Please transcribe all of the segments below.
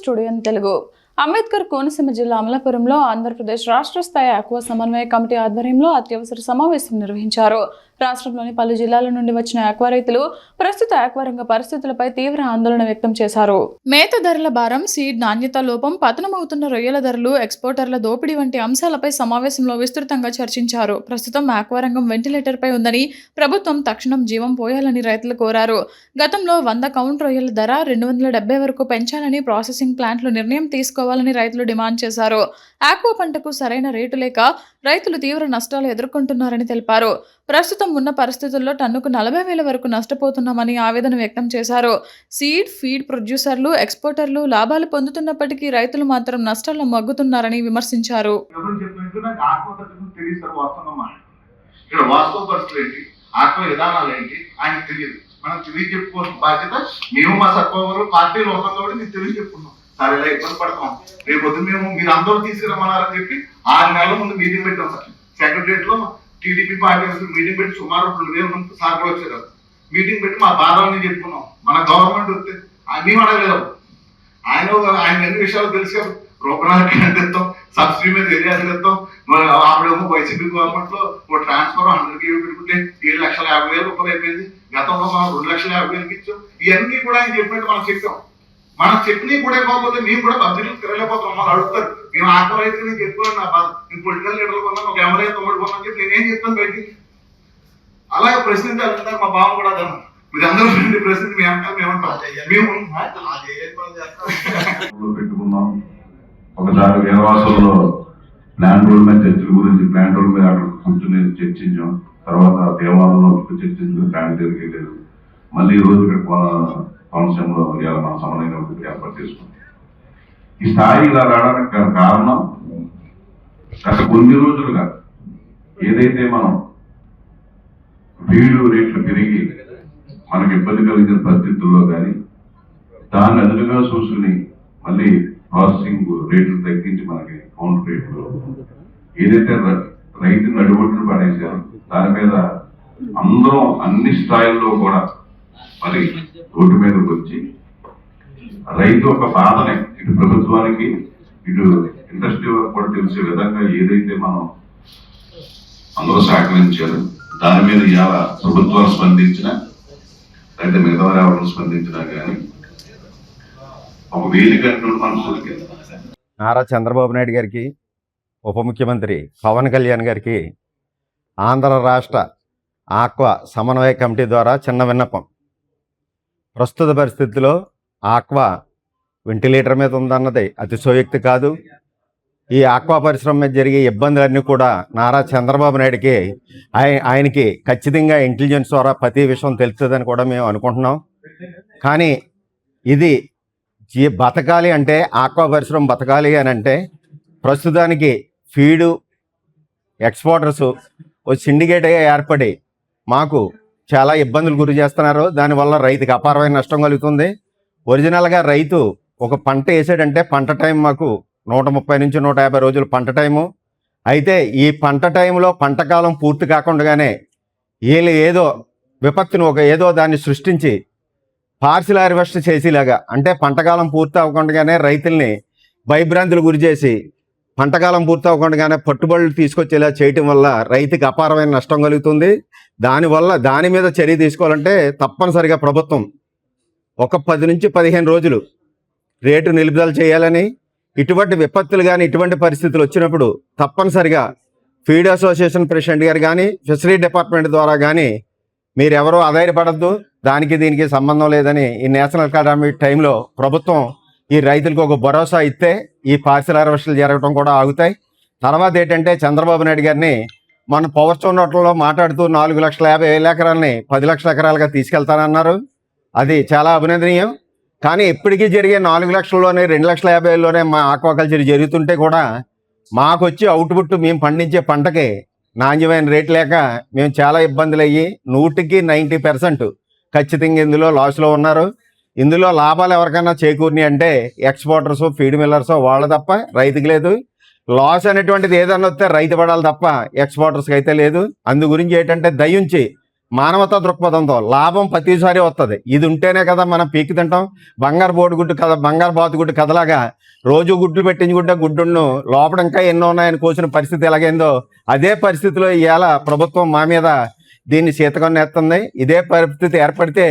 Studio in Telugu. Ambedkar Konaseema జిల్లా అమలాపురంలో ఆంధ్రప్రదేశ్ రాష్ట్ర స్థాయి ఆక్వా సమన్వయ కమిటీ ఆధ్వర్యంలో అత్యవసర సమావేశం నిర్వహించారు. రాష్ట్రంలోని పలు జిల్లాల నుండి వచ్చిన ఆక్వా రైతులు ప్రస్తుత ఆక్వా రంగ పరిస్థితులపై తీవ్ర ఆందోళన వ్యక్తం చేశారు. మేత ధరల భారం, సీడ్ నాణ్యత లోపం, పతనమవుతున్న రొయ్యల ధరలు, ఎక్స్పోర్టర్ల దోపిడీ వంటి అంశాలపై సమావేశంలో విస్తృతంగా చర్చించారు. ప్రస్తుతం ఆక్వా రంగం వెంటిలేటర్ పై ఉందని, ప్రభుత్వం తక్షణం జీవం పోయాలని రైతులు కోరారు. గతంలో 100 కౌంట్ రొయ్యల ధర 270 వరకు పెంచాలని ప్రాసెసింగ్ ప్లాంట్లు నిర్ణయం తీసుకోవాలని రైతులు డిమాండ్ చేశారు. ఆక్వా పంటకు సరైన రేటు లేక రైతులు తీవ్ర నష్టాలు ఎదుర్కొంటున్నారని తెలిపారు. ప్రస్తుతం ఉన్న పరిస్థితుల్లో టన్నుకు 40,000 వరకు నష్టపోతున్నామని ఆవేదన వ్యక్తం చేశారు. సీడ్, ఫీడ్ ప్రొడ్యూసర్లు, ఎక్స్పోర్టర్లు లాభాలు పొందుతున్నప్పటికీ రైతులు మాత్రం నష్టాల్లో మగ్గుతున్నారని విమర్శించారు. మనం తెలియజెప్పుకోవాల్సిన బాధ్యత మేము మా సర్పవరు పార్టీలో ఉన్నాం కాబట్టి మేము తెలియజెప్పుకున్నాం. సార్ ఇలా ఇబ్బంది పడతాం, రేపు పొద్దు మేము మీరు అందరూ తీసుకురమ్మన్నారని చెప్పి 6 నెలల ముందు మీటింగ్ పెట్టాం సార్. సెక్రటరియట్ లో టీడీపీ పార్టీ మీటింగ్ పెట్టి సుమారు 2,000 మంది సార్ కూడా వచ్చారు. మీటింగ్ పెట్టి మా బాధాన్ని చెప్పుకున్నాం. మన గవర్నమెంట్ వస్తే మేము అడగలేదు. ఆయన అన్ని విషయాలు తెలుసు. రూపనాలకి తెస్తాం, సబ్సిడీ మీద ఏరియాస్ తెస్తాం. అప్పుడేమో వైసీపీ గవర్నమెంట్ లో ట్రాన్స్ఫర్ 100 కేవీ పెట్టుకుంటే 7,50,000 రూపాయలు అయిపోయింది. గతంలో మనం 2,50,000 ఇచ్చాం. ఇవన్నీ కూడా ఆయన చెప్పినట్టు మనం చెప్పాం. మనం చెప్పినవి కూడా ఇవ్వకపోతే మేము కూడా పబ్లిక్ తిరగలేకపోతాం. మనం అడుగుతారు, నేను ఆక్వా రైతు నేను చెప్పుకోను, నా నేను పొలిటికల్ లీడర్ కొన్నాను, ఒక ఎమ్మెల్యే తమ్ముడు కొన్నాను చెప్పి నేనేం చెప్తాను బయటికి. అలాగే ప్రశ్నించాలి. మా భావం కూడా అదన్నా, మీరు అందరూ ప్రశ్నించి మేము అంటాం, మేమంటాం. మేము పెట్టుకున్నాం. ఒకసారి వీరవాసంలో ప్లాంట్ రోడ్ మీద చర్చల గురించి ప్లాంట్ రోడ్ మీద అక్కడ కూర్చుని చర్చించాం. తర్వాత దేవాలయంలో చర్చించుకుని ప్లాంట్ దగ్గరికి వెళ్ళారు. మళ్ళీ ఈ రోజు ఇక్కడ కోనసీమలో ఇవాళ మన సమన్వయ ఏర్పాటు చేసుకున్నాం. ఈ స్థాయి ఇలా రావడానికి కారణం గత కొన్ని రోజులుగా ఏదైతే మనం ఫీడ్ రేట్లు పెరిగి మనకి ఇబ్బంది కలిగిన పరిస్థితుల్లో కానీ దాన్ని అదునుగా చూసుకుని మళ్ళీ ప్రాసెసింగ్ రేట్లు తగ్గించి మనకి కౌంటర్ రేట్లు ఏదైతే రైతు నడుబొట్టును పడేశారు దాని మీద అందరం అన్ని స్థాయిల్లో కూడా మరి రోడ్డు మీదకి వచ్చి రైతు ఒక బాధనే ఇటు ప్రభుత్వానికి ఇటు ఇండస్ట్రీ వరకు కూడా తెలిసే విధంగా ఏదైతే మనం అందరూ సహకరించారు దాని మీద ఇవాళ ప్రభుత్వాలు స్పందించినా అయితే మిగతా వారు ఎవరు స్పందించినా కానీ ఒక వేదిక మనసు. నారా చంద్రబాబు నాయుడు గారికి, ఉప ముఖ్యమంత్రి పవన్ కళ్యాణ్ గారికి ఆంధ్ర రాష్ట్ర ఆక్వా సమన్వయ కమిటీ ద్వారా చిన్న విన్నపం. ప్రస్తుత పరిస్థితుల్లో ఆక్వా వెంటిలేటర్ మీద ఉందన్నది అతిశయోక్తి కాదు. ఈ ఆక్వా పరిశ్రమ మీద జరిగే ఇబ్బందులన్నీ కూడా నారా చంద్రబాబు నాయుడికి ఆయనకి ఖచ్చితంగా ఇంటెలిజెన్స్ ద్వారా ప్రతి విషయం తెలుస్తుందని కూడా మేము అనుకుంటున్నాం. కానీ ఇది బతకాలి అంటే, ఆక్వా పరిశ్రమ బతకాలి అని అంటే ప్రస్తుతానికి ఫీడు ఎక్స్పోర్టర్స్ ఓ సిండికేట్గా ఏర్పడి మాకు చాలా ఇబ్బందులు గురి చేస్తున్నారు. దానివల్ల రైతుకి అపారమైన నష్టం కలుగుతుంది. ఒరిజినల్గా రైతు ఒక పంట వేసాడంటే పంట టైం మాకు 130 నుంచి 150 రోజులు పంట టైము. అయితే ఈ పంట టైంలో పంట కాలం పూర్తి కాకుండానే వీళ్ళు ఏదో విపత్తును ఏదో దాన్ని సృష్టించి పార్సిల్ హార్వెస్ట్ చేసేలాగా, అంటే పంటకాలం పూర్తి అవ్వకుండానే రైతుల్ని భయభ్రాంతులు గురి చేసి పంటకాలం పూర్తి అవ్వకుండానే పట్టుబడులు తీసుకొచ్చేలా చేయటం వల్ల రైతుకి అపారమైన నష్టం కలుగుతుంది. దాని మీద చర్య తీసుకోవాలంటే తప్పనిసరిగా ప్రభుత్వం ఒక 10 నుంచి 15 రోజులు రేటు నిలుపుదల చేయాలని, ఇటువంటి విపత్తులు కానీ ఇటువంటి పరిస్థితులు వచ్చినప్పుడు తప్పనిసరిగా ఫీడ్ అసోసియేషన్ ప్రెసిడెంట్ గారు కానీ ఫిషరీ డిపార్ట్మెంట్ ద్వారా కానీ మీరెవరో ఆధారపడద్దు, దానికి దీనికి సంబంధం లేదని ఈ నేషనల్ అకాడమిక్ టైంలో ప్రభుత్వం ఈ రైతులకు ఒక భరోసా ఇస్తే ఈ పార్సిల్ హార్వెస్టులు జరగడం కూడా ఆగుతాయి. తర్వాత ఏంటంటే చంద్రబాబు నాయుడు గారిని మన పవర్ స్టోన్ హోటల్లో మాట్లాడుతూ 4,50,000 ఎకరాలని 10 లక్షల ఎకరాలుగా తీసుకెళ్తానన్నారు. అది చాలా అభినందనీయం. కానీ ఎప్పటికీ జరిగే 4 లక్షల్లోనే 2,50,000లోనే మా ఆక్వాకల్చర్ జరుగుతుంటే కూడా మాకు వచ్చి అవుట్పుట్ మేము పండించే పంటకి నాణ్యమైన రేటు లేక మేము చాలా ఇబ్బందులు అయ్యి 100కి 90% ఖచ్చితంగా ఇందులో లాస్లో ఉన్నారు. ఇందులో లాభాలు ఎవరికైనా చేకూరినాయి అంటే ఎక్స్పోర్టర్స్, ఫీడ్ మిల్లర్స్ వాళ్ళు తప్ప రైతుకి లేదు. లాస్ అనేటువంటిది ఏదన్నా వస్తే రైతు పడాలి తప్ప ఎక్స్పోర్టర్స్కి అయితే లేదు. అందు గురించి ఏంటంటే దయించి మానవతా దృక్పథంతో లాభం ప్రతిసారి వస్తుంది. ఇది ఉంటేనే కదా మనం పీకి తింటాం. బంగారు బోడిగుడ్డు కథ, బంగారు బాతుగుడ్డు కథలాగా రోజు గుడ్లు పెట్టించుకుంటే గుడ్డును లోపల ఇంకా ఎన్నో ఉన్నాయని కోసిన పరిస్థితి ఎలాగైందో అదే పరిస్థితిలో ఇవాళ ప్రభుత్వం మా మీద దీన్ని శీతకొన్నేస్తుంది. ఇదే పరిస్థితి ఏర్పడితే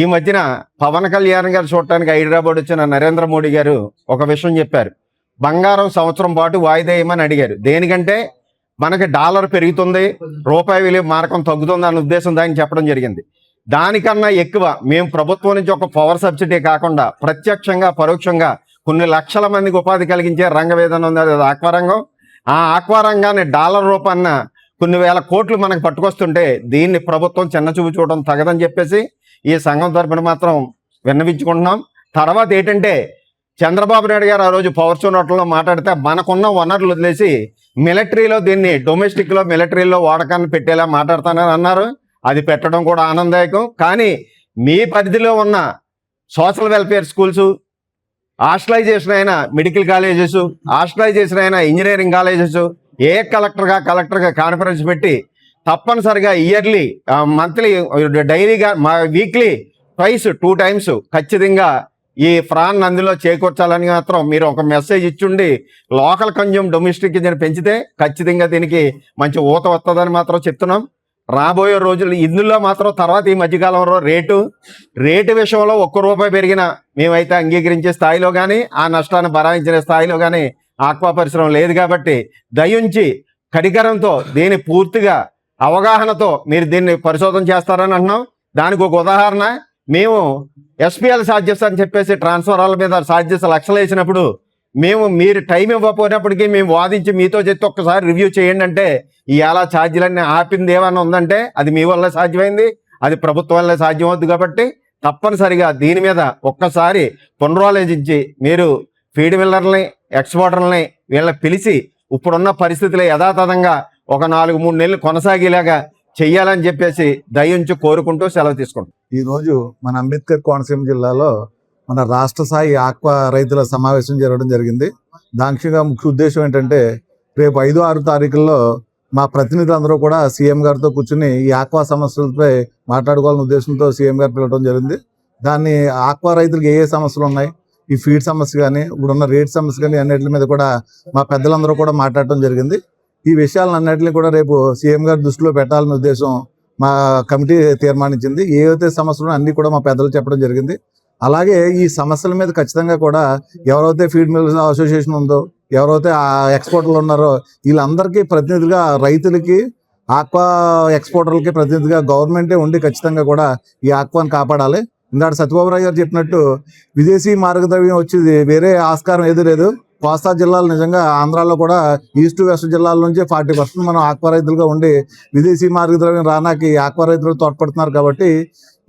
ఈ మధ్యన పవన్ కళ్యాణ్ గారు చూడటానికి హైదరాబాద్ వచ్చిన నరేంద్ర మోడీ గారు ఒక విషయం చెప్పారు. బంగారం సంవత్సరం పాటు వాయిదా వేయమని అడిగారు. దేనికంటే మనకి డాలర్ పెరుగుతుంది, రూపాయి విలువ మారకం తగ్గుతుంది అన్న ఉద్దేశం దానికి చెప్పడం జరిగింది. దానికన్నా ఎక్కువ మేము ప్రభుత్వం నుంచి ఒక పవర్ సబ్సిడీ కాకుండా ప్రత్యక్షంగా పరోక్షంగా కొన్ని లక్షల మందికి ఉపాధి కలిగించే రంగం ఏదైనా ఉంది, అది ఆక్వా రంగం. ఆ ఆక్వా రంగాన్ని డాలర్ రూపాన్న కొన్ని వేల కోట్లు మనకు పట్టుకొస్తుంటే దీన్ని ప్రభుత్వం చిన్న చూపు చూడడం తగదని చెప్పేసి ఈ సంఘం తరపున మాత్రం విన్నవించుకుంటున్నాం. తర్వాత ఏంటంటే చంద్రబాబు నాయుడు గారు ఆ రోజు పవర్ షో నోట్లలో మాట్లాడితే మనకున్న వనరులు వదిలేసి మిలిటరీలో దీన్ని డొమెస్టిక్లో మిలిటరీలో వాడకాన్ని పెట్టేలా మాట్లాడతానని అన్నారు. అది పెట్టడం కూడా ఆనందదాయకం. కానీ మీ పరిధిలో ఉన్న సోషల్ వెల్ఫేర్ స్కూల్స్, హాస్టలైజేషన్ అయిన మెడికల్ కాలేజెస్, హాస్టలైజేషన్ అయిన ఇంజనీరింగ్ కాలేజెస్ ఏ కలెక్టర్గా కాన్ఫరెన్స్ పెట్టి తప్పనిసరిగా ఇయర్లీ, మంత్లీ, డైరీగా, వీక్లీ ట్వైస్ 2 times ఖచ్చితంగా ఈ ఫ్రాన్ అందులో చేకూర్చాలని మాత్రం మీరు ఒక మెసేజ్ ఇచ్చుండి లోకల్ కన్జ్యూమ్ డొమెస్టిక్ పెంచితే ఖచ్చితంగా దీనికి మంచి ఊత వస్తుందని మాత్రం చెప్తున్నాం. రాబోయే రోజులు ఇందులో మాత్రం తర్వాత ఈ మధ్యకాలంలో రేటు విషయంలో ₹1 పెరిగినా మేమైతే అంగీకరించే స్థాయిలో కానీ ఆ నష్టాన్ని భరాయించిన స్థాయిలో కానీ ఆక్వా పరిశ్రమ లేదు. కాబట్టి దయించి కడికరంతో దీన్ని పూర్తిగా అవగాహనతో మీరు దీన్ని పరిశోధన చేస్తారని అంటున్నాం. దానికి ఒక ఉదాహరణ, మేము ఎస్పీఎల్ ఛార్జెస్ అని చెప్పేసి ట్రాన్స్ఫరాల మీద ఛార్జెస్ లక్షలు వేసినప్పుడు మీరు టైం ఇవ్వకపోయినప్పటికీ మేము వాదించి మీతో చెప్తే ఒక్కసారి రివ్యూ చేయండి అంటే ఇవాళ ఛార్జీలన్నీ ఆపింది ఏమన్నా ఉందంటే అది మీ వల్ల సాధ్యమైంది, అది ప్రభుత్వం వల్లే సాధ్యం అవుతుంది. కాబట్టి తప్పనిసరిగా దీని మీద ఒక్కసారి పునరాలోచించి మీరు ఫీడ్ మిల్లర్ని, ఎక్స్పోర్టర్లని వీళ్ళని పిలిచి ఇప్పుడున్న పరిస్థితులు యథాతథంగా ఒక 4-3 నెలలు కొనసాగేలాగా చెయ్యాలని చెప్పేసి దయించి కోరుకుంటూ సెలవు తీసుకుంటాం. ఈరోజు మన అంబేద్కర్ కోనసీమ జిల్లాలో మన రాష్ట్ర స్థాయి ఆక్వా రైతుల సమావేశం జరగడం జరిగింది. దానిగా ముఖ్య ఉద్దేశం ఏంటంటే రేపు 5-6 తారీఖుల్లో మా ప్రతినిధులందరూ కూడా సీఎం గారితో కూర్చుని ఈ ఆక్వా సమస్యలపై మాట్లాడుకోవాలనే ఉద్దేశంతో సీఎం గారు పిలవడం జరిగింది. దాన్ని ఆక్వా రైతులకు ఏ సమస్యలు ఉన్నాయి, ఈ ఫీడ్ సమస్య కానీ ఇప్పుడున్న రేట్ సమస్య కానీ అన్నిటి మీద కూడా మా పెద్దలందరూ కూడా మాట్లాడటం జరిగింది. ఈ విషయాలన్నింటినీ కూడా రేపు సీఎం గారి దృష్టిలో పెట్టాలనే ఉద్దేశం మా కమిటీ తీర్మానించింది. ఏవైతే సమస్యలు అన్ని కూడా మా పెద్దలు చెప్పడం జరిగింది. అలాగే ఈ సమస్యల మీద ఖచ్చితంగా కూడా ఎవరైతే ఫీడ్ మిల్స్ అసోసియేషన్ ఉందో, ఎవరైతే ఆ ఎక్స్పోర్టర్లు ఉన్నారో వీళ్ళందరికీ ప్రతినిధిగా రైతులకి, ఆక్వా ఎక్స్పోర్టర్లకి ప్రతినిధిగా గవర్నమెంటే ఉండి ఖచ్చితంగా కూడా ఈ ఆక్వాని కాపాడాలి. ఇందాక సత్యబాబురావు గారు చెప్పినట్టు విదేశీ మార్గద్రవ్యం వచ్చేది వేరే ఆస్కారం ఏది లేదు. కోస్తా జిల్లాలు నిజంగా ఆంధ్రాలో కూడా ఈస్ట్ వెస్ట్ జిల్లాల నుంచి 40% మనం ఆక్వా రైతులుగా ఉండి విదేశీ మార్గద్రవ్యం రానాకి ఆక్వా రైతులు తోడ్పడుతున్నారు. కాబట్టి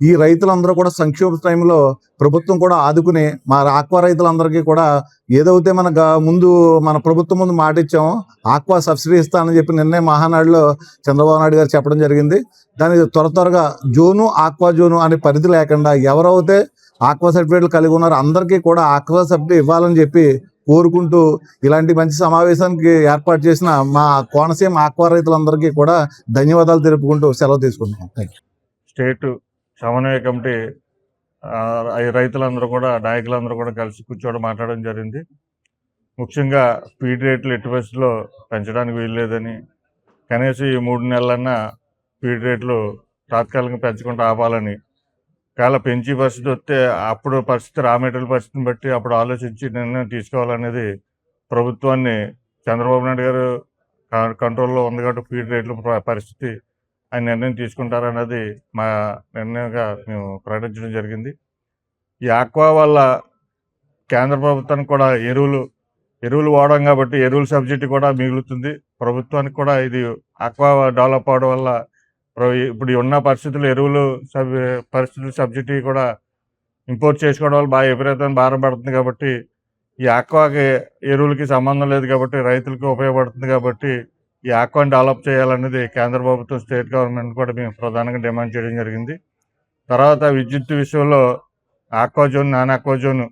ఈ రైతులందరూ కూడా సంక్షోభ టైంలో ప్రభుత్వం కూడా ఆదుకుని మా ఆక్వా రైతులందరికీ కూడా ఏదైతే ముందు మన ప్రభుత్వం ముందు మాట ఇచ్చామో ఆక్వా సబ్సిడీ ఇస్తానని చెప్పి నిన్నే మహానాడులో చంద్రబాబు నాయుడు గారు చెప్పడం జరిగింది. దానికి త్వరగా జోను, ఆక్వా జోను అనే పరిధి లేకుండా ఎవరైతే ఆక్వా సర్టిఫికేట్లు కలిగి ఉన్నారో అందరికీ కూడా ఆక్వా సబ్సిడీ ఇవ్వాలని చెప్పి కోరుకుంటూ ఇలాంటి మంచి సమావేశానికి ఏర్పాటు చేసిన మా కోనసీమ ఆక్వా రైతులందరికీ కూడా ధన్యవాదాలు తెలుపుకుంటూ సెలవు తీసుకుంటున్నాం. Thank you. స్టేట్ సమన్వయ కమిటీ రైతులందరూ కూడా, నాయకులందరూ కూడా కలిసి కూర్చోవడం మాట్లాడడం జరిగింది. ముఖ్యంగా ఫీడ్ రేట్లు ఎట్టి పరిస్థితుల్లో పెంచడానికి వీల్లేదని, కనీసం ఈ 3 నెలలన్నా ఫీడ్ రేట్లు తాత్కాలికంగా పెంచకుండా ఆపాలని, ఒకవేళ పెంచి పరిస్థితి వస్తే అప్పుడు పరిస్థితి, రా మెటీరియల్ పరిస్థితిని బట్టి అప్పుడు ఆలోచించి నిర్ణయం తీసుకోవాలనేది ప్రభుత్వాన్ని చంద్రబాబు నాయుడు గారు కంట్రోల్లో ఉంది కాబట్టి ఫీడ్ రేట్ల పరిస్థితి ఆయన నిర్ణయం తీసుకుంటారన్నది మా నిర్ణయంగా మేము ప్రకటించడం జరిగింది. ఈ ఆక్వా వల్ల కేంద్ర ప్రభుత్వానికి కూడా ఎరువులు వాడడం కాబట్టి ఎరువుల సబ్సిడీ కూడా మిగులుతుంది. ప్రభుత్వానికి కూడా ఇది ఆక్వా డెవలప్ అవడం వల్ల ఇప్పుడు ఉన్న పరిస్థితులు ఎరువులు సబ్సిడీ కూడా ఇంపోర్ట్ చేసుకోవడం వల్ల బాగా విపరీతంగా భారం పడుతుంది. కాబట్టి ఈ ఆక్వాకి ఎరువులకి సంబంధం లేదు కాబట్టి రైతులకి ఉపయోగపడుతుంది. కాబట్టి ఈ ఆక్వాని డెవలప్ చేయాలనేది కేంద్ర ప్రభుత్వం, స్టేట్ గవర్నమెంట్ కూడా మేము ప్రధానంగా డిమాండ్ చేయడం జరిగింది. తర్వాత విద్యుత్ విషయంలో aqua zone, non aqua zone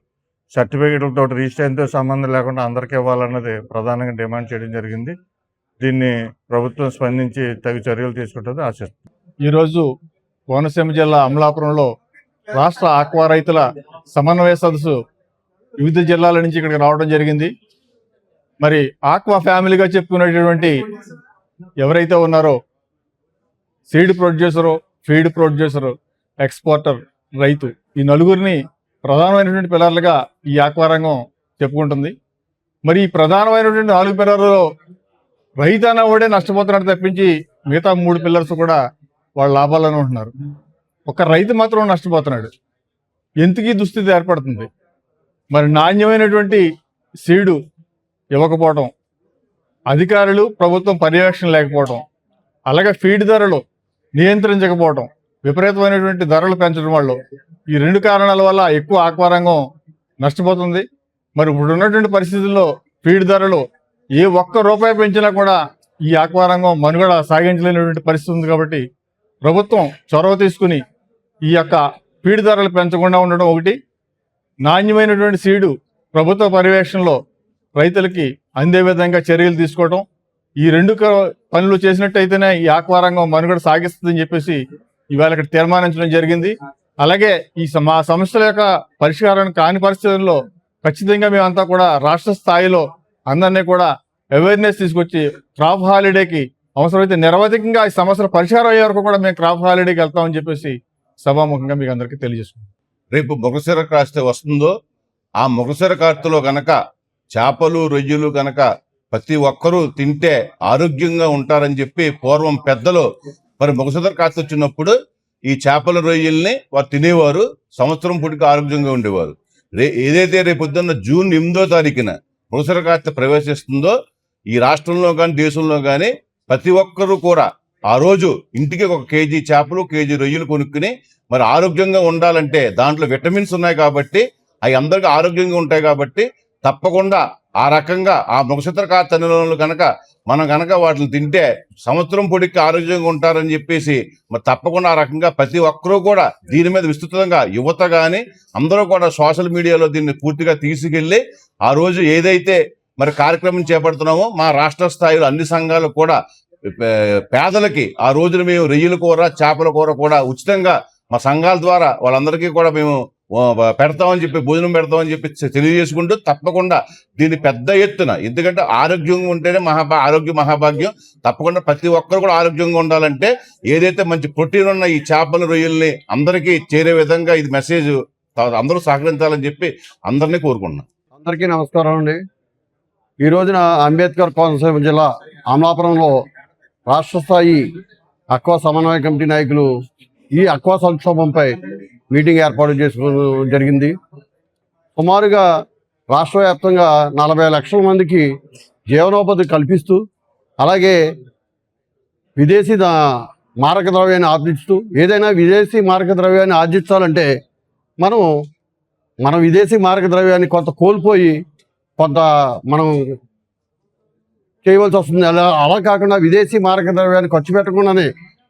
సర్టిఫికేట్లతో రిజిస్ట్రేషన్తో సంబంధం లేకుండా అందరికీ ఇవ్వాలన్నది ప్రధానంగా డిమాండ్ చేయడం జరిగింది. దీన్ని ప్రభుత్వం స్పందించి తగు చర్యలు తీసుకుంటుంది ఆశిస్తుంది. ఈరోజు కోనసీమ జిల్లా అమలాపురంలో రాష్ట్ర ఆక్వా రైతుల సమన్వయ సదస్సు వివిధ జిల్లాల నుంచి ఇక్కడికి రావడం జరిగింది. మరి ఆక్వా ఫ్యామిలీగా చెప్పుకునేటటువంటి ఎవరైతే ఉన్నారో seed producer, feed producer, exporter, రైతు, ఈ నలుగురిని ప్రధానమైనటువంటి పిల్లర్లుగా ఈ ఆక్వా రంగం చెప్పుకుంటుంది. మరి ఈ ప్రధానమైనటువంటి 4 పిల్లర్లలో రైతు అనేవాడే నష్టపోతున్నాడు తప్పించి మిగతా 3 పిల్లర్స్ కూడా వాళ్ళ లాభాలను ఉంటున్నారు. ఒక రైతు మాత్రం నష్టపోతున్నాడు. ఎందుకు ఈ దుస్థితి ఏర్పడుతుంది? మరి నాణ్యమైనటువంటి సీడు ఇవ్వకపోవటం, అధికారులు ప్రభుత్వం పర్యవేక్షణ లేకపోవటం, అలాగే ఫీడ్ ధరలు నియంత్రించకపోవటం, విపరీతమైనటువంటి ధరలు పెంచడం వల్ల ఈ 2 కారణాల వల్ల ఎక్కువ ఆక్వా రంగం నష్టపోతుంది. మరి ఇప్పుడు ఉన్నటువంటి పరిస్థితుల్లో ఫీడ్ ధరలు ఏ ఒక్క రూపాయి పెంచినా కూడా ఈ ఆక్వా రంగం మనుగడ సాగించలేనటువంటి పరిస్థితి ఉంది. కాబట్టి ప్రభుత్వం చొరవ తీసుకుని ఈ యొక్క ఫీడ్ ధరలు పెంచకుండా ఉండడం ఒకటి, నాణ్యమైనటువంటి సీడు ప్రభుత్వ పర్యవేక్షణలో రైతులకి అందే విధంగా చర్యలు తీసుకోవడం, ఈ 2 పనులు చేసినట్టయితేనే ఈ ఆక్వా రంగం మనుగడ సాగిస్తుందని చెప్పేసి ఇవాళ ఇక్కడ తీర్మానించడం జరిగింది. అలాగే మా సమస్యల యొక్క పరిష్కారం కాని పరిస్థితుల్లో ఖచ్చితంగా మేమంతా కూడా రాష్ట్ర స్థాయిలో అందరినీ కూడా అవేర్నెస్ తీసుకొచ్చి క్రాప్ హాలిడేకి అవసరమైతే నిరవధికంగా ఈ సమస్యల పరిష్కారం అయ్యే వరకు కూడా మేము క్రాప్ హాలిడేకి వెళ్తామని చెప్పేసి సభాముఖంగా మీకు అందరికీ తెలియజేసుకుంటాం. రేపు మొగసిర కాస్త వస్తుందో ఆ మొగసిర కార్తెలో గనక చేపలు, రొయ్యలు గనక ప్రతి ఒక్కరూ తింటే ఆరోగ్యంగా ఉంటారని చెప్పి పూర్వం పెద్దలు మరి మొగసిర కాస్త వచ్చినప్పుడు ఈ చేపల, రొయ్యల్ని వారు తినేవారు, సంవత్సరం పూటికి ఆరోగ్యంగా ఉండేవారు. ఏదైతే రేపొద్దున్న జూన్ 8వ తారీఖున మొగసిర కాస్త ప్రవేశిస్తుందో ఈ రాష్ట్రంలో కానీ దేశంలో కానీ ప్రతి ఒక్కరూ కూడా ఆ రోజు ఇంటికి 1 కేజీ చేపలు, కేజీ రొయ్యలు కొనుక్కుని మరి ఆరోగ్యంగా ఉండాలంటే దాంట్లో విటమిన్స్ ఉన్నాయి కాబట్టి అవి అందరికీ ఆరోగ్యంగా ఉంటాయి కాబట్టి తప్పకుండా ఆ రకంగా ఆ మొగసిర కాస్త కనుక మనం కనుక వాటిని తింటే సంవత్సరం పొడికి ఆరోగ్యంగా ఉంటారని చెప్పేసి మరి తప్పకుండా ఆ రకంగా ప్రతి ఒక్కరూ కూడా దీని మీద విస్తృతంగా యువత కానీ అందరూ కూడా సోషల్ మీడియాలో దీన్ని పూర్తిగా తీసుకెళ్లి ఆ రోజు ఏదైతే మరి కార్యక్రమం చేపడుతున్నామో మా రాష్ట్ర స్థాయిలో అన్ని సంఘాలు కూడా పేదలకి ఆ రోజున మేము రొయ్యల కూర, చేపల కూర కూడా ఉచితంగా మా సంఘాల ద్వారా వాళ్ళందరికీ కూడా మేము పెడతామని చెప్పి, భోజనం పెడతామని చెప్పి తెలియజేసుకుంటూ తప్పకుండా దీన్ని పెద్ద ఎత్తున, ఎందుకంటే ఆరోగ్యంగా ఉంటేనే ఆరోగ్య మహాభాగ్యం. తప్పకుండా ప్రతి ఒక్కరు కూడా ఆరోగ్యంగా ఉండాలంటే ఏదైతే మంచి ప్రోటీన్ ఉన్న ఈ చేపల, రొయ్యల్ని అందరికీ చేరే విధంగా ఇది మెసేజ్ అందరూ సహకరించాలని చెప్పి అందరినీ కోరుకుంటున్నాం. అందరికీ నమస్కారం అండి. ఈ రోజున అంబేద్కర్ కోనసీమ జిల్లా అమలాపురంలో రాష్ట్ర స్థాయి ఆక్వా సమన్వయ కమిటీ నాయకులు ఈ ఆక్వా సంక్షోభంపై మీటింగ్ ఏర్పాటు చేసుకోవడం జరిగింది. సుమారుగా రాష్ట్ర వ్యాప్తంగా 40 లక్షల మందికి జీవనోపాధి కల్పిస్తూ, అలాగే విదేశీ మారక ద్రవ్యాన్ని ఆర్జిస్తూ, ఏదైనా విదేశీ మారక ద్రవ్యాన్ని ఆర్జించాలంటే మనం విదేశీ మారక ద్రవ్యాన్ని కొంత కోల్పోయి కొంత మనం చేయవలసి వస్తుంది. అలా కాకుండా విదేశీ మారక ద్రవ్యాన్ని ఖర్చు పెట్టకుండానే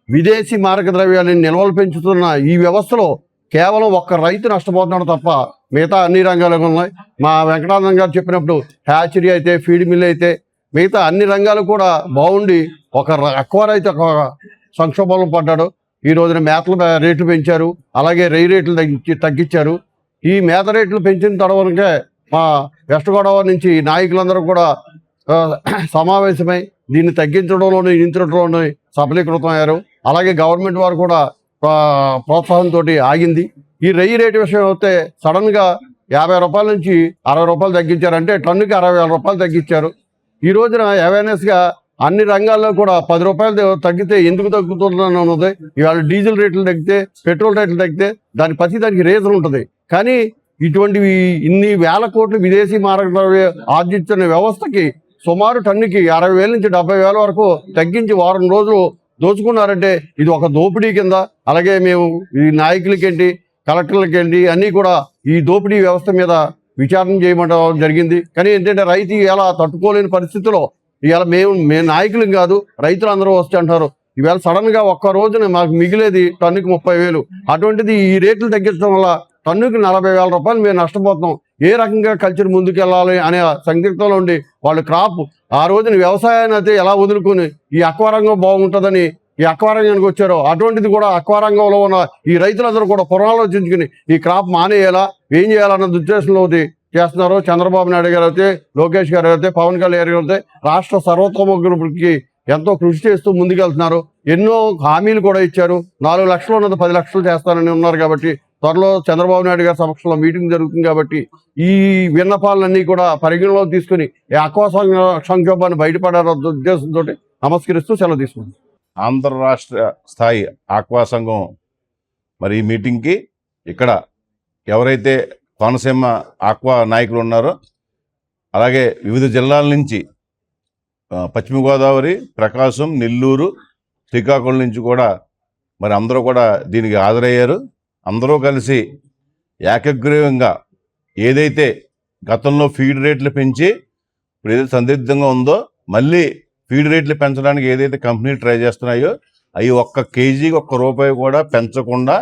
విదేశీ మారక ద్రవ్యాన్ని నిల్వలు పెంచుతున్న ఈ వ్యవస్థలో కేవలం ఒక్క రైతు నష్టపోతున్నాడు తప్ప మిగతా అన్ని రంగాలు ఉన్నాయి. మా వెంకటానంద గారు చెప్పినప్పుడు హ్యాచరీ అయితే, ఫీడ్ మిల్ అయితే, మిగతా అన్ని రంగాలు కూడా బాగుండి ఒక ఆక్వా రైతు ఒక సంక్షోభంలో పడ్డాడు. ఈ రోజున మేతల రేట్లు పెంచారు, అలాగే రొయ్య రేట్లు తగ్గించారు. ఈ మేత రేట్లు పెంచిన తర్వాతకే మా వెస్ట్ గోదావరి నుంచి నాయకులందరూ కూడా సమావేశమై దీన్ని తగ్గించడంలోని, నియంత్రించడంలోని సఫలీకృతం అయ్యారు. అలాగే గవర్నమెంట్ వారు కూడా ప్రోత్సాహంతో ఆగింది. ఈ రొయ్య రేటు విషయం అయితే సడన్గా 50 రూపాయల నుంచి 60 రూపాయలు తగ్గించారు. అంటే టన్నుకి 60,000 రూపాయలు తగ్గించారు. ఈ రోజున అవేర్నెస్గా అన్ని రంగాల్లో కూడా 10 రూపాయలు తగ్గితే ఎందుకు తగ్గుతుందని ఉన్నది. ఇవాళ డీజిల్ రేట్లు తగ్గితే, పెట్రోల్ రేట్లు తగ్గితే దానికి రీజన్ ఉంటుంది. కానీ ఇటువంటివి ఇన్ని వేల కోట్లు విదేశీ మారక ద్రవ్య ఆర్జించిన వ్యవస్థకి సుమారు టన్నుకి 60,000 నుంచి 70,000 వరకు తగ్గించి వారం రోజులు దోచుకున్నారంటే ఇది ఒక దోపిడీ కింద. అలాగే మేము ఈ నాయకులకేంటి, కలెక్టర్లకేంటి అన్నీ కూడా ఈ దోపిడీ వ్యవస్థ మీద విచారణ చేయమంటం జరిగింది. కానీ ఏంటంటే రైతు ఇలా తట్టుకోలేని పరిస్థితిలో ఇవాళ మేము నాయకులం కాదు, రైతులందరూ వస్తే అంటారు. ఈవేళ సడన్గా ఒక్క రోజున మాకు మిగిలేది టన్నుకి 30,000. అటువంటిది ఈ రేట్లు తగ్గించడం వల్ల టన్నుకి 40,000 రూపాయలు మేము నష్టపోతాం. ఏ రకంగా కల్చర్ ముందుకెళ్ళాలి అనే సందిగ్ధంలో ఉండి వాళ్ళు క్రాప్ ఆ రోజున వ్యవసాయాన్ని అయితే ఎలా వదులుకొని ఈ ఆక్వా రంగం బాగుంటుందని ఈ అక్వారంగానికి వచ్చారో అటువంటిది కూడా అక్వారంగంలో ఉన్న ఈ రైతులందరూ కూడా పునరాలోచించుకుని ఈ క్రాప్ మానేయాలా, ఏం చేయాలన్న ఉద్దేశంలో చేస్తున్నారు. చంద్రబాబు నాయుడు గారు అయితే, లోకేష్ గారు అయితే, పవన్ కళ్యాణ్ గారు అయితే రాష్ట్ర సర్వతోముఖాభివృద్ధికి ఎంతో కృషి చేస్తూ ముందుకెళ్తున్నారు. ఎన్నో హామీలు కూడా ఇచ్చారు. 4 లక్షలు ఉన్నది 10 లక్షలు చేస్తానని ఉన్నారు. కాబట్టి త్వరలో చంద్రబాబు నాయుడు గారి సమక్షంలో మీటింగ్ జరుగుతుంది. కాబట్టి ఈ విన్నపాలన్నీ కూడా పరిగణలో తీసుకుని ఈ అక్వా సంక్షోభాన్ని బయటపడాలన్న ఉద్దేశంతో నమస్కరిస్తూ సెలవు తీసుకుంటాం. ఆంధ్ర రాష్ట్ర స్థాయి ఆక్వా సంఘం మరి ఈ మీటింగ్కి ఇక్కడ ఎవరైతే కోనసీమ ఆక్వా నాయకులు ఉన్నారో, అలాగే వివిధ జిల్లాల నుంచి పశ్చిమ గోదావరి, ప్రకాశం, నెల్లూరు, శ్రీకాకుళం నుంచి కూడా మరి అందరూ కూడా దీనికి హాజరయ్యారు. అందరూ కలిసి ఏకగ్రీవంగా ఏదైతే గతంలో ఫీడ్ రేట్లు పెంచి ఇప్పుడు ఏదైతే సందిగ్ధంగా ఉందో మళ్ళీ ఫీడ్ రేట్లు పెంచడానికి ఏదైతే కంపెనీలు ట్రై చేస్తున్నాయో అవి ఒక్క కేజీకి ₹1 కూడా పెంచకుండా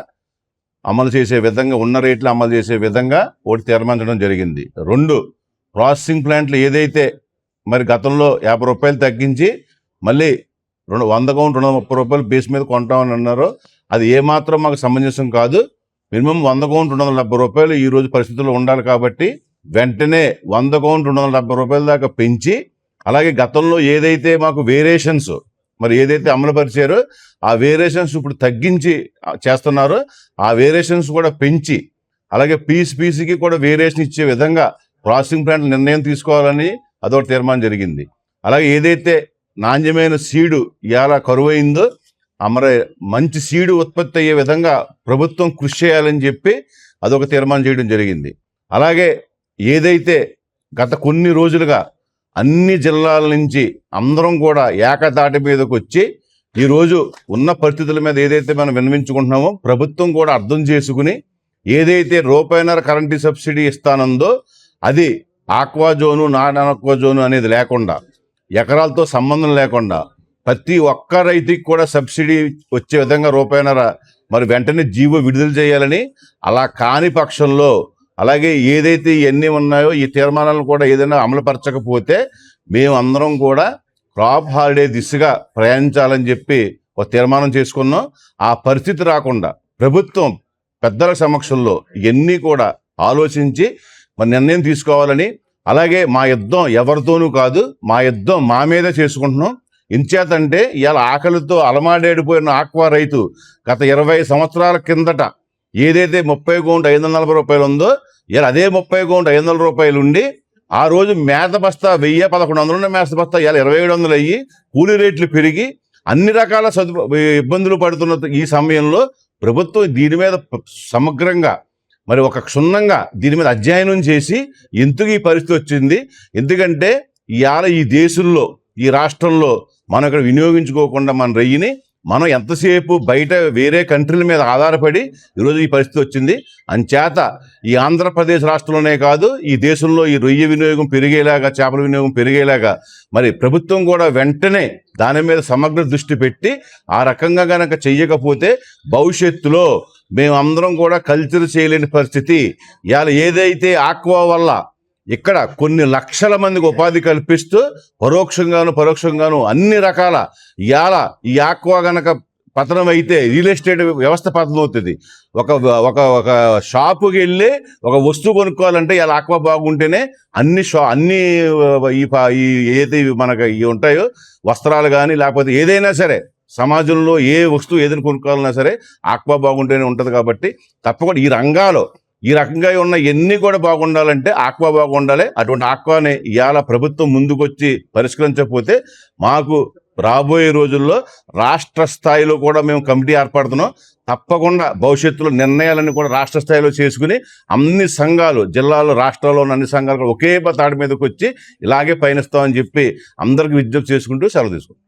అమలు చేసే విధంగా, ఉన్న రేట్లు అమలు చేసే విధంగా ఒకటి తీర్మానించడం జరిగింది. 2 ప్రాసెసింగ్ ప్లాంట్లు ఏదైతే మరి గతంలో ₹50 తగ్గించి మళ్ళీ 100 కౌంట్ ₹230 బేస్ మీద కొంటామని అన్నారో అది ఏమాత్రం మాకు సమంజసం కాదు. మినిమం 100 కౌంట్ ₹270 ఈ రోజు పరిస్థితుల్లో ఉండాలి. కాబట్టి వెంటనే 100 కౌంట్ ₹270 దాకా పెంచి, అలాగే గతంలో ఏదైతే మాకు వేరియేషన్స్ మరి ఏదైతే అమలుపరిచారో ఆ వేరియేషన్స్ ఇప్పుడు తగ్గించి చేస్తున్నారో ఆ వేరియేషన్స్ కూడా పెంచి, అలాగే పీస్కి కూడా వేరియేషన్ ఇచ్చే విధంగా ప్రాసెసింగ్ ప్లాంట్ నిర్ణయం తీసుకోవాలని అదొకటి తీర్మానం జరిగింది. అలాగే ఏదైతే నాణ్యమైన సీడు ఇలా కరువైందో మరి మంచి సీడు ఉత్పత్తి అయ్యే విధంగా ప్రభుత్వం కృషి చేయాలని చెప్పి అదొక తీర్మానం చేయడం జరిగింది. అలాగే ఏదైతే గత కొన్ని రోజులుగా అన్ని జిల్లాల నుంచి అందరం కూడా ఏకతాటి మీదకి వచ్చి ఈరోజు ఉన్న పరిస్థితుల మీద ఏదైతే మనం విన్నవించుకుంటున్నామో ప్రభుత్వం కూడా అర్థం చేసుకుని ఏదైతే ₹1.5 కరెంటు సబ్సిడీ ఇస్తానందో అది aqua zone, non aqua zone అనేది లేకుండా, ఎకరాలతో సంబంధం లేకుండా ప్రతి ఒక్క రైతుకి కూడా సబ్సిడీ వచ్చే విధంగా ₹1.5 మరి వెంటనే జీవో విడుదల చేయాలని, అలా కాని పక్షంలో అలాగే ఏదైతే ఇవన్నీ ఉన్నాయో ఈ తీర్మానాలను కూడా ఏదైనా అమలుపరచకపోతే మేము అందరం కూడా క్రాప్ హాలిడే దిశగా ప్రయాణించాలని చెప్పి ఒక తీర్మానం చేసుకున్నాం. ఆ పరిస్థితి రాకుండా ప్రభుత్వం పెద్దల సమక్షంలో ఇవన్నీ కూడా ఆలోచించి మరి నిర్ణయం తీసుకోవాలని, అలాగే మా యుద్ధం ఎవరితోనూ కాదు, మా యుద్ధం మా మీదే చేసుకుంటున్నాం. ఇంచేతంటే ఇవాళ ఆకలితో అలమాడేడిపోయిన ఆక్వా రైతు గత 20 సంవత్సరాల కిందట ఏదైతే 30 కౌంట్ ₹540 ఉందో ఇలా అదే 30 కౌంట్ ₹500 ఉండి ఆ రోజు మేత బస్తా 1000-1100 ఉన్న మేత బస్తా ఇలా 2700 అయ్యి కూలీ రేట్లు పెరిగి అన్ని రకాల ఇబ్బందులు పడుతున్న ఈ సమయంలో ప్రభుత్వం దీని మీద సమగ్రంగా మరి ఒక క్షుణ్ణంగా దీని మీద అధ్యయనం చేసి ఎందుకు ఈ పరిస్థితి వచ్చింది, ఎందుకంటే ఇవాళ ఈ దేశంలో ఈ రాష్ట్రంలో మనం ఇక్కడ వినియోగించుకోకుండా మన రెయ్యిని మనం ఎంతసేపు బయట వేరే కంట్రీల మీద ఆధారపడి ఈరోజు ఈ పరిస్థితి వచ్చింది. అంచేత ఈ ఆంధ్రప్రదేశ్ రాష్ట్రంలోనే కాదు ఈ దేశంలో ఈ రొయ్య వినియోగం పెరిగేలాగా, చేపల వినియోగం పెరిగేలాగా మరి ప్రభుత్వం కూడా వెంటనే దాని మీద సమగ్ర దృష్టి పెట్టి ఆ రకంగా కనుక చెయ్యకపోతే భవిష్యత్తులో మేమందరం కూడా కల్చర్ చేయలేని పరిస్థితి. ఇవాళ ఏదైతే ఆక్వా వల్ల ఇక్కడ కొన్ని లక్షల మందికి ఉపాధి కల్పిస్తూ పరోక్షంగాను అన్ని రకాల ఇవాళ ఈ ఆక్వా గనక పతనం అయితే రియల్ ఎస్టేట్ వ్యవస్థ పతనం అవుతుంది. ఒక షాపుకి వెళ్ళి ఒక వస్తువు కొనుక్కోవాలంటే ఇలా ఆక్వా బాగుంటేనే అన్ని ఈ ఏదైతే మనకు ఇవి ఉంటాయో వస్త్రాలు కానీ లేకపోతే ఏదైనా సరే సమాజంలో ఏ వస్తువు ఏదైనా కొనుక్కోవాలన్నా సరే ఆక్వా బాగుంటేనే ఉంటుంది. కాబట్టి తప్పకుండా ఈ రంగాలో ఈ రకంగా ఉన్న ఎన్ని కూడా బాగుండాలంటే ఆక్వా బాగుండాలి. అటువంటి ఆక్వాని ఇవాళ ప్రభుత్వం ముందుకొచ్చి పరిష్కరించకపోతే మాకు రాబోయే రోజుల్లో రాష్ట్ర స్థాయిలో కూడా మేము కమిటీ ఏర్పడుతున్నాం. తప్పకుండా భవిష్యత్తులో నిర్ణయాలను కూడా రాష్ట్ర స్థాయిలో చేసుకుని అన్ని సంఘాలు జిల్లాలో రాష్ట్రాల్లో ఉన్న అన్ని సంఘాలు ఒకే తాటి మీదకి వచ్చి ఇలాగే పయనిస్తామని చెప్పి అందరికీ విజ్ఞప్తి చేసుకుంటూ సెలవు తీసుకుంటాం.